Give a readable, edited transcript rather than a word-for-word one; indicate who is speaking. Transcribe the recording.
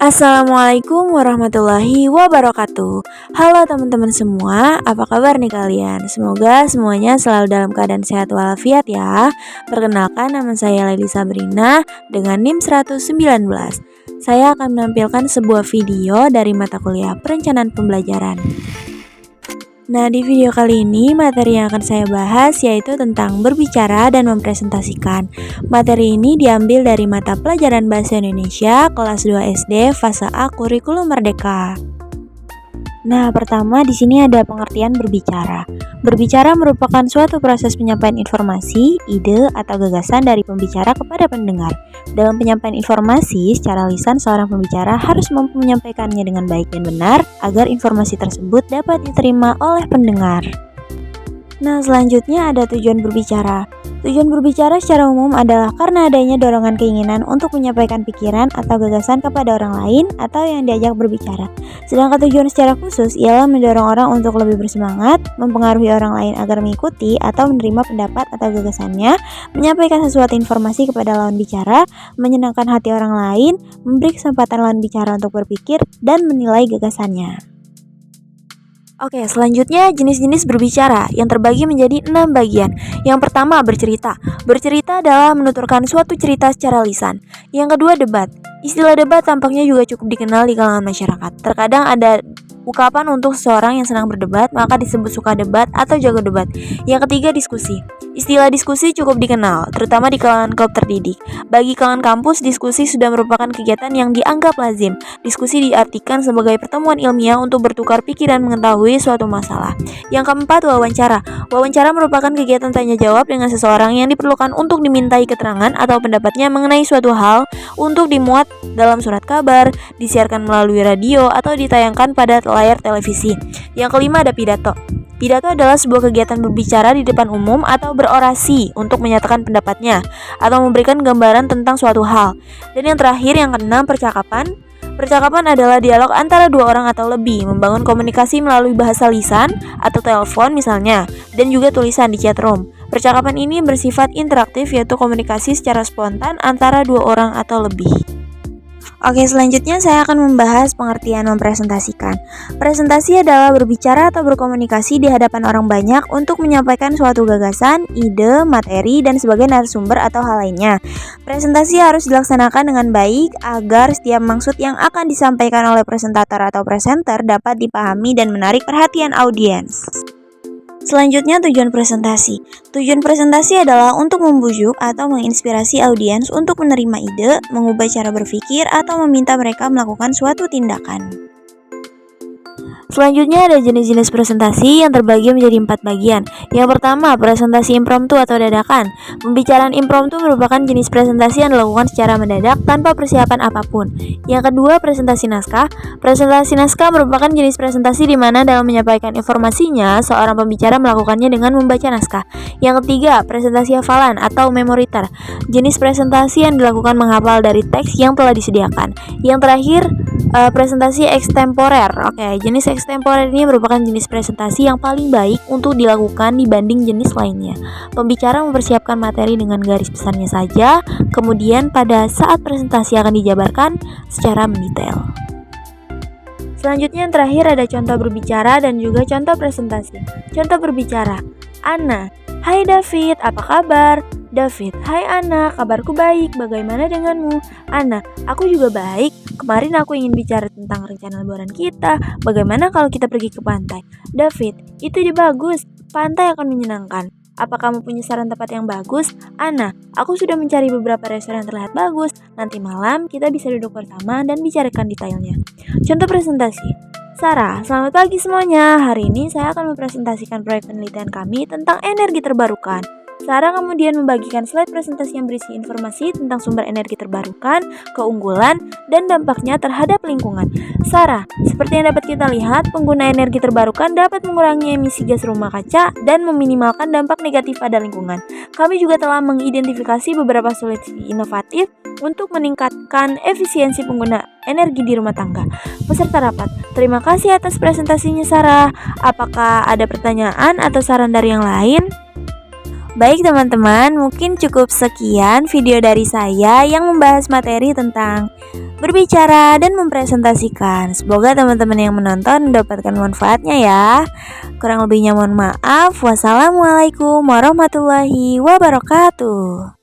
Speaker 1: Assalamualaikum warahmatullahi wabarakatuh. Halo teman-teman semua, apa kabar nih kalian? Semoga semuanya selalu dalam keadaan sehat walafiat ya. Perkenalkan, nama saya Laili Sabrina dengan NIM 119. Saya akan menampilkan sebuah video dari mata kuliah Perencanaan Pembelajaran. Nah, di video kali ini materi yang akan saya bahas yaitu tentang berbicara dan mempresentasikan. Materi ini diambil dari mata pelajaran Bahasa Indonesia kelas 2 SD fase A Kurikulum Merdeka. Nah, pertama di sini ada pengertian berbicara. Berbicara merupakan suatu proses penyampaian informasi, ide, atau gagasan dari pembicara kepada pendengar. Dalam penyampaian informasi, secara lisan seorang pembicara harus mampu menyampaikannya dengan baik dan benar agar informasi tersebut dapat diterima oleh pendengar. Nah, selanjutnya ada tujuan berbicara. Tujuan berbicara secara umum adalah karena adanya dorongan keinginan untuk menyampaikan pikiran atau gagasan kepada orang lain atau yang diajak berbicara. Sedangkan tujuan secara khusus ialah mendorong orang untuk lebih bersemangat, mempengaruhi orang lain agar mengikuti atau menerima pendapat atau gagasannya, menyampaikan sesuatu informasi kepada lawan bicara, menyenangkan hati orang lain, memberi kesempatan lawan bicara untuk berpikir, dan menilai gagasannya. Oke, selanjutnya jenis-jenis berbicara yang terbagi menjadi 6 bagian. Yang pertama, bercerita. Bercerita adalah menuturkan suatu cerita secara lisan. Yang kedua, debat. Istilah debat tampaknya juga cukup dikenal di kalangan masyarakat. Terkadang ada ungkapan untuk seseorang yang senang berdebat, maka disebut suka debat atau jago debat. Yang ketiga, diskusi. Istilah diskusi cukup dikenal, terutama di kalangan klub terdidik. Bagi kalangan kampus, diskusi sudah merupakan kegiatan yang dianggap lazim. Diskusi diartikan sebagai pertemuan ilmiah untuk bertukar pikiran mengetahui suatu masalah. Yang keempat, wawancara. Wawancara merupakan kegiatan tanya jawab dengan seseorang yang diperlukan untuk dimintai keterangan atau pendapatnya mengenai suatu hal untuk dimuat dalam surat kabar, disiarkan melalui radio, atau ditayangkan pada layar televisi. Yang kelima, ada pidato. Pidato adalah sebuah kegiatan berbicara di depan umum atau berorasi untuk menyatakan pendapatnya atau memberikan gambaran tentang suatu hal. Dan yang terakhir, yang keenam, percakapan. Percakapan adalah dialog antara dua orang atau lebih, membangun komunikasi melalui bahasa lisan atau telepon misalnya, dan juga tulisan di chat room. Percakapan ini bersifat interaktif, yaitu komunikasi secara spontan antara dua orang atau lebih. Oke, selanjutnya saya akan membahas pengertian mempresentasikan. Presentasi adalah berbicara atau berkomunikasi di hadapan orang banyak untuk menyampaikan suatu gagasan, ide, materi, dan sebagai narasumber atau hal lainnya. Presentasi harus dilaksanakan dengan baik agar setiap maksud yang akan disampaikan oleh presentator atau presenter dapat dipahami dan menarik perhatian audiens. Selanjutnya, tujuan presentasi. Tujuan presentasi adalah untuk membujuk atau menginspirasi audiens untuk menerima ide, mengubah cara berpikir, atau meminta mereka melakukan suatu tindakan. Selanjutnya ada jenis-jenis presentasi yang terbagi menjadi 4 bagian. Yang pertama, presentasi impromptu atau dadakan. Pembicaraan impromptu merupakan jenis presentasi yang dilakukan secara mendadak tanpa persiapan apapun. Yang kedua, presentasi naskah. Presentasi naskah merupakan jenis presentasi di mana dalam menyampaikan informasinya, seorang pembicara melakukannya dengan membaca naskah. Yang ketiga, presentasi hafalan atau memoriter. Jenis presentasi yang dilakukan menghafal dari teks yang telah disediakan. Yang terakhir, presentasi ekstemporer. Oke, jenis ekstemporer ini merupakan jenis presentasi yang paling baik untuk dilakukan dibanding jenis lainnya. Pembicara mempersiapkan materi dengan garis besarnya saja, kemudian pada saat presentasi akan dijabarkan secara mendetail. Selanjutnya yang terakhir ada contoh berbicara dan juga contoh presentasi. Contoh berbicara. Ana, hai David, apa kabar? David, hai Ana, kabarku baik, bagaimana denganmu? Ana, aku juga baik. Kemarin aku ingin bicara tentang rencana liburan kita. Bagaimana kalau kita pergi ke pantai? David, itu ide bagus. Pantai akan menyenangkan. Apa kamu punya saran tempat yang bagus? Ana, aku sudah mencari beberapa restoran yang terlihat bagus. Nanti malam kita bisa duduk bersama dan bicarakan detailnya. Contoh presentasi. Sarah, selamat pagi semuanya. Hari ini saya akan mempresentasikan proyek penelitian kami tentang energi terbarukan. Sarah kemudian membagikan slide presentasi yang berisi informasi tentang sumber energi terbarukan, keunggulan, dan dampaknya terhadap lingkungan. Sarah, seperti yang dapat kita lihat, pengguna energi terbarukan dapat mengurangi emisi gas rumah kaca dan meminimalkan dampak negatif pada lingkungan. Kami juga telah mengidentifikasi beberapa solusi inovatif untuk meningkatkan efisiensi pengguna energi di rumah tangga. Peserta rapat, terima kasih atas presentasinya Sarah. Apakah ada pertanyaan atau saran dari yang lain? Baik teman-teman, mungkin cukup sekian video dari saya yang membahas materi tentang berbicara, dan mempresentasikan. Semoga teman-teman yang menonton mendapatkan manfaatnya ya. Kurang lebihnya mohon maaf. Wassalamualaikum warahmatullahi wabarakatuh.